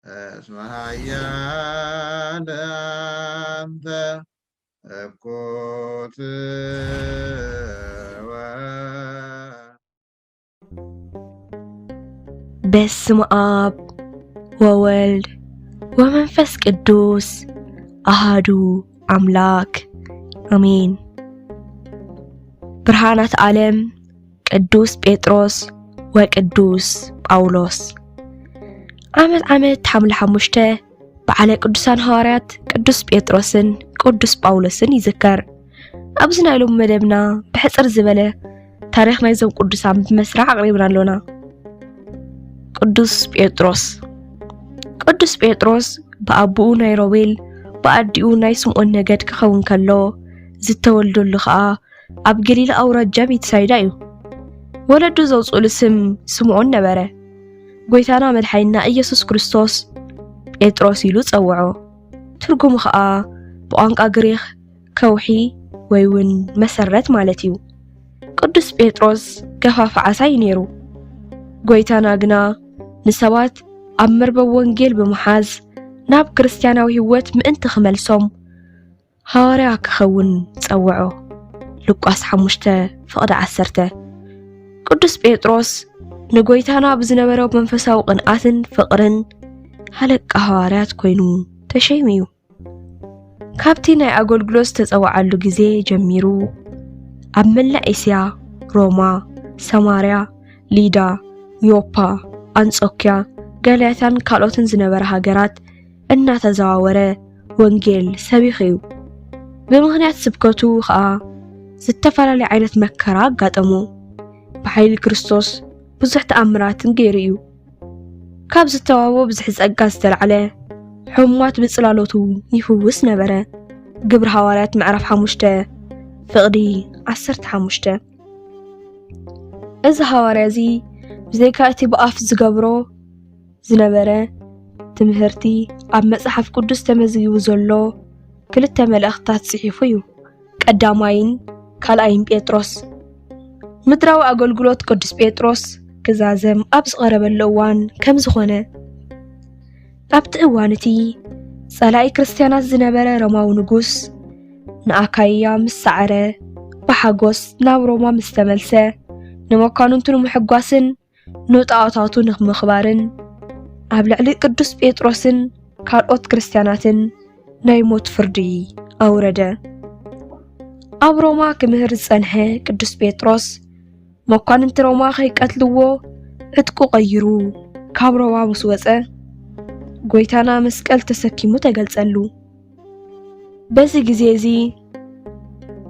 اسمها يا أنت أبكوت باسم آب وولد ومنفس قدوس أهادو أملاك أمين. برهانات عالم قدوس بيتروس وقدوس باولوس عمت حمل حمشته بعلى قدوسان هارات قدوس بيتروسن قدوس باولوسن يذكر أبزنا لهم مدبنا بحصر زبالة تاريخنا يزم قدوسان بمسرع قريبنا لنا. قدوس بيتروس بأبوه نيروبيل بأديو نايسمون نجد كخون كله زتولدو اللخاء أب جليل أورجا بيتسايدايو ولدو زوز الاسم سمعون نبره قويتانا مدحينا إيسوس كريستوس بيتروس يلو تصوعو ترقم خاء بوانق أغريخ كوحي ويون مسرت مالتيو. قدوس بيتروس كفاف عساي نيرو قويتانا قنا نسوات أمر بوانجيل بمحاز ناب كريستياناوي هوت مئنت خملسوم هاريا كخون تصوعو لقاس حمشته فقد عسرته. قدوس بيتروس نقويتانا بزنبرو بمنفساو قنقاتن فقرن هلق هواريات كوينو تشيميو كابتي ناي أغولغلوس تتصوعالو جزي جميرو أملا إسيا روما ساماريا ليدا يوبا أنصوكيا قاليتان كالوتن زنبر هاجرات إنا تزاورة وانجيل سبيخيو بمغنيات سبكتو خا ستفعل لعينة مكرا قاتمو بحيل كريستوس بزح تأمرات نجيريو كابز التوابو بزحز أقاز تلعله حموات بصلالوتو يفوس نبره قبر حوالات معرف حموشته فقدي عسرت حموشته إذا حواريزي بزيكاتي بقاف زقبرو زنبره تمهرتي عب مصحف قدوس تمزيو زلو كلتا ملأختات صحيفيو قداماين كالأين بيتروس مدراو أغلغلوت قدوس بيتروس كزازم أبس غرب اللوان كم زخونه أبت إوانتي صلاي كريستيانات زنبره روماو نقوس نأكايا مسعره بحاقوس ناو روما مستملسه نمكانونتو محقواسن نوطاوتاتو نخمخبارن أبلعلي قدوس بيتروسن كالوت كريستياناتن نايموت فردي أورده أب روما كمهر زنحه قدوس بيتروس مكاننت روما خيقتلوو اتقو غيرو كاب روما مسوصه قويتانا مسقل تسكيمو تገልጸሉ በዚ ግዜ እዚ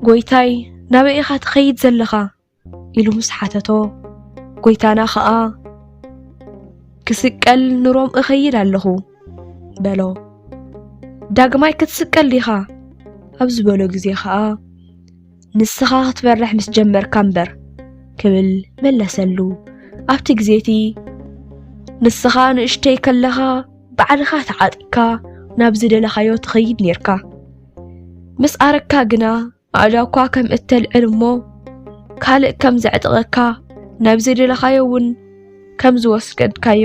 ጎይታይ ናበይ ኢኻ ትኸይድ ዘለኻ ኢሉ ምስ ሓተቶ ጎይታና ኸኣ ክስቀል ንሮም እኸይድ ኣለኹ በሎ ዳግማይ ክትስቀል ዲኻ ኣብ ዝበሎ ግዜ ኸኣ ንስኻ ክትበርሕ ምስ ጀመርካ እምበር ክብል መለሰሉ ኣብቲ ግዜቲ ንስኻ ንእሽተይ ከለኻ ባዕልኻ ተዓጢካ ናብ ዝደለኻዮ ትኸይድ ነርካ ምስ ኣረካ ግና ኣእዳውካ ከም እተልዕል እሞ ካልእ ከም ዘዕጥቐካ ናብ ዝደለኻዮ እውን ከም ዝወስደካዮ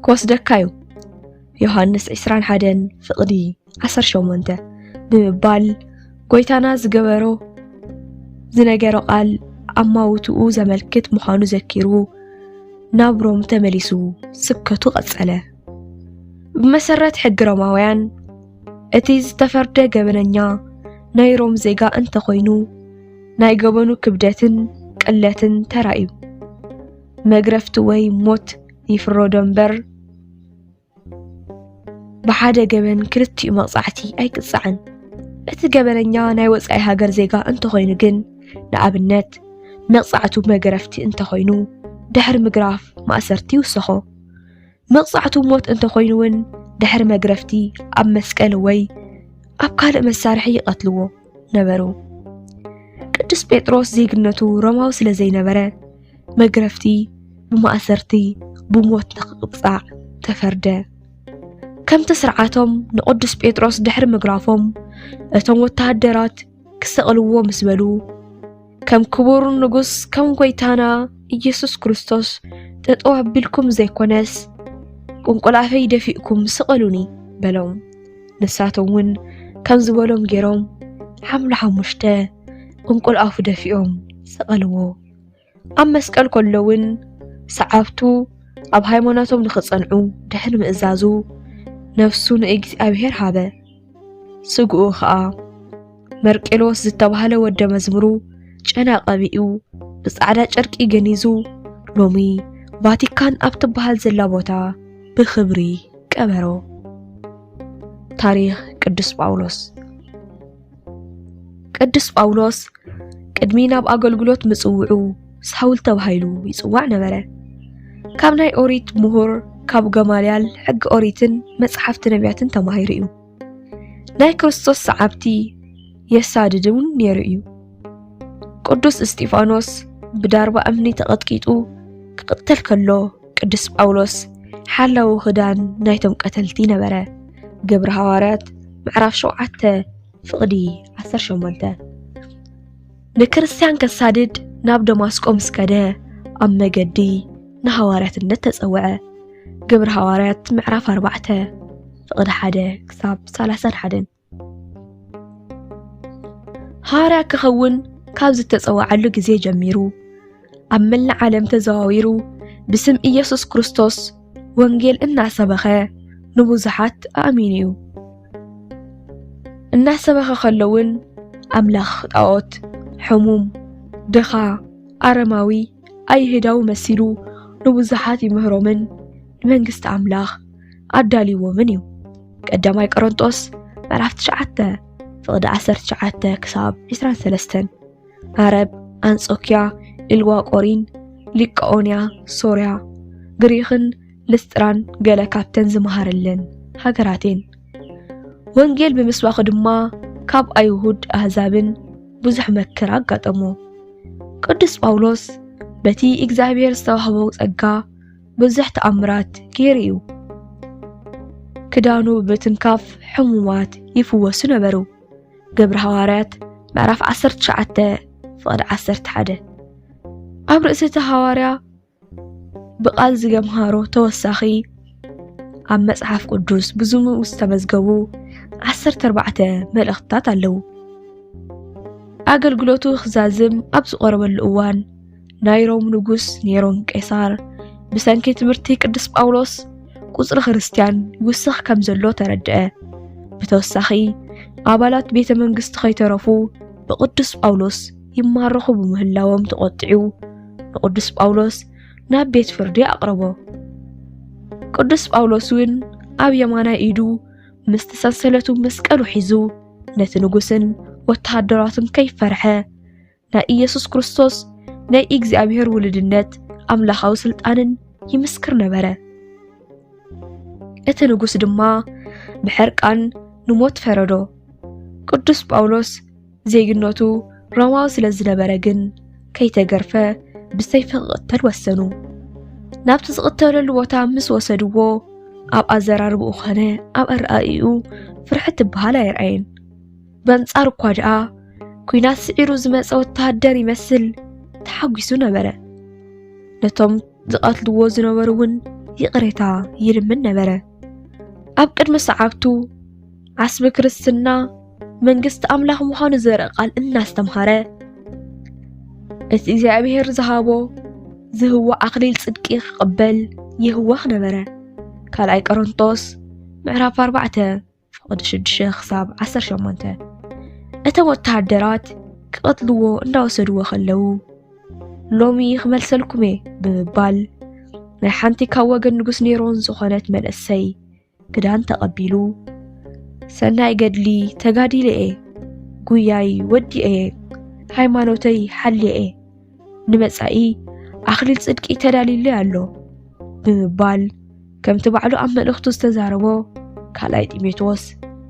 ክወስደካዮ ዮሐንስ 21 ፍቕዲ 18 ብምባል ጎይታና ዝገበሮ ዝነገሮ ቃል ኣማውትኡ ዘመልክት ምዃኑ ዘኪሩ ናብ ሮም ተመሊሱ ስብከቱ ቀጸለ። ብመሰረት ሕጊ ሮማውያን እቲ ዝተፈርደ ገበነኛ ናይ ሮም ዜጋ እንተኾይኑ ናይ ገበኑ ክብደትን ቅለትን ተራእዩ መግረፍቲ ወይ ሞት ይፍረዶ እምበር ብሓደ ገበን ክልቲኡ መቕጻዕቲ ኣይቅጽዕን። እቲ ገበነኛ ናይ ወጻኢ ሃገር ዜጋ እንተኾይኑ ግን ንኣብነት መቕጻዕቱ መግረፍቲ እንተኾይኑ ድሕሪ ምግራፍ ማእሰርቲ ይውሰኾ። መቕጻዕቱ ሞት እንተኾይኑ እውን ድሕሪ መግረፍቲ ኣብ መስቀል ወይ ኣብ ካልእ መሳርሒ ይቐትልዎ ነበሩ። ቅዱስ ጴጥሮስ ዜግነቱ ሮማዊ ስለ ዘይነበረ መግረፍቲ ብማእሰርቲ ብሞት ንኽቕጻዕ ተፈርደ። ከምቲ ስርዓቶም ንቅዱስ ጴጥሮስ ድሕሪ ምግራፎም እቶም ወታደራት ክሰቕልዎ ምስ በሉ ከም ክቡር ንጉስ ከም ጎይታና ኢየሱስ ክርስቶስ ጠጠው ኣቢልኩም ዘይኮነስ ቁንቁላፈይ ደፊእኩም ስቀሉኒ በሎም ንሳቶምን ከም ዝበሎም ገይሮም ሓምለ ሓሙሽተ ቁንቁላፉ ደፊኦም ስቀልዎ ኣብ መስቀል ከሎውን ሰዓብቱ ኣብ ሃይማኖቶም ንኽጸንዑ ድሕሪ ምእዛዙ ነፍሱ ንእግዚአብሔር ሃበ ስግኡ ኸኣ መርቄሎስ ዝተባህለ ወደ መዝሙሩ ጨና ቀቢኡ ብጻዕዳ ጨርቂ ገኒዙ ሎሚ ቫቲካን ኣብ ትበሃል ዘላ ቦታ ብኽብሪ ቀበሮ ታሪኽ ቅዱስ ጳውሎስ ቅድሚ ናብ ኣገልግሎት ምጽውዑ ሳውል ተባሂሉ ይጽዋዕ ነበረ ካብ ናይ ኦሪት ምሁር ካብ ገማልያል ሕጊ ኦሪትን መጽሓፍቲ ነቢያትን ተማሂሩ እዩ ናይ ክርስቶስ ሰዓብቲ የሳድድውን ነይሩ እዩ ቅዱስ እስጢፋኖስ ብዳርባ እምኒ ተቐጥቂጡ ክቅተል ከሎ ቅዱስ ጳውሎስ ሓላዊ ክዳን ናይቶም ቀተልቲ ነበረ ግብረ ሐዋርያት ምዕራፍ 7 ፍቕዲ 18 ንክርስቲያን ከሳድድ ናብ ደማስቆ ምስከደ ኣብ መገዲ ንሐዋርያትነት ተጸውዐ ግብረ ሐዋርያት ምዕራፍ 4 ፍቕዲ 1 ክሳብ 31 ሐዋርያ ክኸውን ካብ ዝተጸዋዓሉ ግዜ ጀሚሩ ኣብ መላእ ዓለም ተዘዋዊሩ ብስም ኢየሱስ ክርስቶስ ወንጌል እናሰበኸ ንብዙሓት ኣእሚኑ እዩ እናሰበኸ ከለውን ኣምላኽ ጣዖት ሕሙም ድኻ ኣረማዊ ኣይሁዳዊ መሲሉ ንብዙሓት ይምህሮምን ንመንግስቲ ኣምላኽ ኣዳልይዎምን እዩ ቀዳማይ ቆሮንጦስ ምዕራፍ 9 ፍቕዲ 19 ክሳብ 23 ዓረብ አንጾኪያ ኢልዋቆሪን ሊቃኦንያ ሶርያ ግሪኽን ልስጥራን ገለ ካብተን ዝመሃረለን ሃገራቴን ወንጌል ብምስባኽ ድማ ካብ ኣይሁድ ኣህዛብን ብዙሕ መከራ አጋጠሞ ቅዱስ ጳውሎስ በቲ እግዚአብሔር ዝተዋህቦ ጸጋ ብዙሕ ተኣምራት ገይሩ እዩ ክዳኑ ብትንካፍ ሕሙማት ይፍወሱ ነበሩ ግብረ ሐዋርያት ምዕራፍ 19 ፍቕዲ 11 ኣብ ርእሲ እቲ ሐዋርያ ብቓል ዝገምሃሮ ተወሳኺ ኣብ መጽሓፍ ቅዱስ ብዙም ዝተመዝገቡ 14 መልእኽትታት ኣለዉ ኣገልግሎቱ ክዛዝም ኣብ ዝቐረበሉ እዋን ናይ ሮም ንጉስ ኔሮን ቄሳር ብሰንኪ ትምህርቲ ቅዱስ ጳውሎስ ቁጽሪ ክርስቲያን ይውስኽ ከም ዘሎ ተረድአ ብተወሳኺ ኣባላት ቤተ መንግስቲ ከይተረፉ ብቅዱስ ጳውሎስ ይማረኹ ብምህላዎም ተቆጥዑ ንቅዱስ ጳውሎስ ናብ ቤት ፍርዲ ኣቅርቦ ቅዱስ ጳውሎስን ኣብ የማናይ ኢዱ ምስተሰንሰለቱ መስቀሉ ሒዙ ነቲ ንጉስን ወተሃደራትን ከይፈርሐ ናይ ኢየሱስ ክርስቶስ ናይ እግዚአብሔር ውልድነት ኣምላኻዊ ስልጣንን ይምስክር ነበረ እቲ ንጉስ ድማ ብሕርቃን ንሞት ፈረዶ ቅዱስ ጳውሎስ ዜግነቱ ሮማዊ ስለ ዝነበረ ግን ከይተገርፈ ብሰይፊ ክቅተል ወሰኑ ናብቲ ዝቅተለሉ ቦታ ምስ ወሰድዎ ኣብ ኣዘራርብኡ ኾነ ኣብ ኣረኣኢኡ ፍርሕት ትበሃል ኣይርአይን በንጻር እኳ ደኣ ኩናት ስዒሩ ዝመጸ ወተሃደር ይመስል ተሓጒሱ ነበረ ነቶም ዝቐትልዎ ዝነበሩውን ይቕሬታ ይልምን ነበረ ኣብ ቅድሚ ሰዓብቱ ዓስቢ ክርስትና መንግስቲ ኣምላኽ ምዃኑ ዘርኢ ቃል እናስተምሃረ እቲ እግዚአብሔር ዝሃቦ ዝህቦ ኣክሊል ጽድቂ ክቅበል ይህወኽ ነበረ ካልኣይ ቆሮንጦስ ምዕራፍ 4 ፍቕዲ 6 ክሳብ 18 እቶም ወተሃደራት ክቀትልዎ እንዳወሰድዎ ከለዉ ሎሚ ክመልሰልኩም ብምባል ናይ ሓንቲ ካብ ወገን ንጉስ ኔሮን ዝኾነት መንእሰይ ክዳን ተቐቢሉ ሰናይ ገድሊ ተጋዲለ ጉያይ ወዲኤ ሃይማኖተይ ሓልየ ንመጻኢ ኣክሊል ጽድቂ ተዳሊለ ኣሎ ብምባል ከምቲ ባዕሉ ኣብ መልእኽቱ ዝተዛረቦ ካልኣይ ጢሞቴዎስ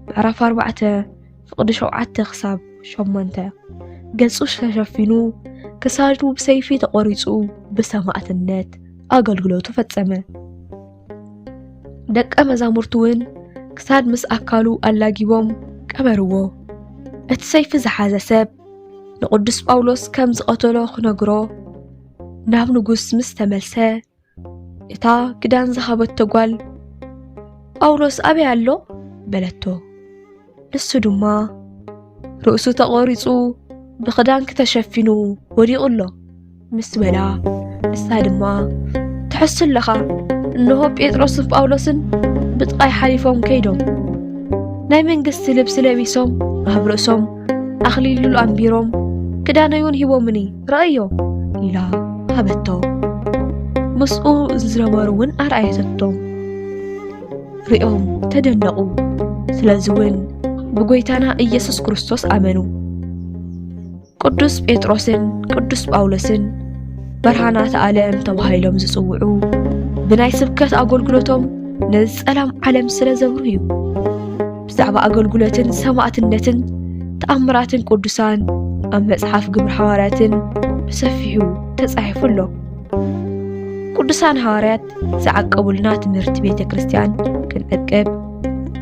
ምዕራፍ 4 ፍቕዲ 7 ክሳብ 8 ገጹ ተሸፊኑ ክሳዱ ብሰይፊ ተቆሪጹ ብሰማዕትነት ኣገልግሎቱ ፈጸመ ደቀ መዛሙርቱውን ክሳድ ምስ ኣካሉ ኣላጊቦም ቀበርዎ እቲ ሰይፊ ዝሓዘ ሰብ ንቅዱስ ጳውሎስ ከም ዝቀተሎ ክነግሮ ናብ ንጉስ ምስ ተመልሰ እታ ክዳን ዝሃበቶ ጓል ጳውሎስ أبي አሎ በለቶ ንሱ ድማ ርእሱ ተቆሪጹ ብኽዳን ከተሸፊኑ ወዲቑሎ ምስ በላ ንሳ ድማ ትሕስል ለኻ እነሆ ጴጥሮስን ጳውሎስን ብጥቃይ ሓሊፎም ከይዶም ናይ መንግስቲ ልብሲ ለቢሶም ኣብ ርእሶም ኣኽሊል ኣንቢሮም ክዳነዩን ሂቦምኒ ረአዮ ኢላ ሃበቶ ምስኡ ዝነበሩ እውን ኣርኣየቶም ሪኦም ተደነቁ ስለዝውን ብጎይታና ኢየሱስ ክርስቶስ ኣመኑ ቅዱስ ጴጥሮስን ቅዱስ ጳውሎስን ብርሃናት ዓለም ተባሂሎም ዝጽውዑ ብናይ ስብከት ኣገልግሎቶም ንጸላም ዓለም ስለ ዘብሩ እዩ ብዛዕባ ኣገልግሎትን ሰማዕትነትን ተኣምራትን ቅዱሳን ኣብ መጽሓፍ ግብረ ሐዋርያትን ብሰፊሑ ተጻሒፉሎ ቅዱሳን ሐዋርያት ዝዓቀቡልና ትምህርቲ ቤተ ክርስቲያን ክንዕቅብ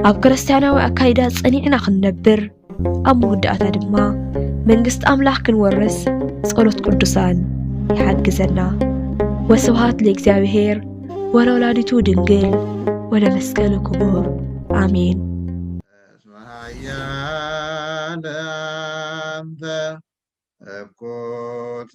ኣብ ክርስቲያናዊ ኣካይዳ ጸኒዕና ክንነብር ኣብ መወዳእታ ድማ መንግስት ኣምላኽ ክንወርስ ጸሎት ቅዱሳን ይሕግዘና ወስብሐት ለእግዚአብሔር ወለወላዲቱ ድንግል ወለመስቀሉ ክቡር አሜን አንተ እኮት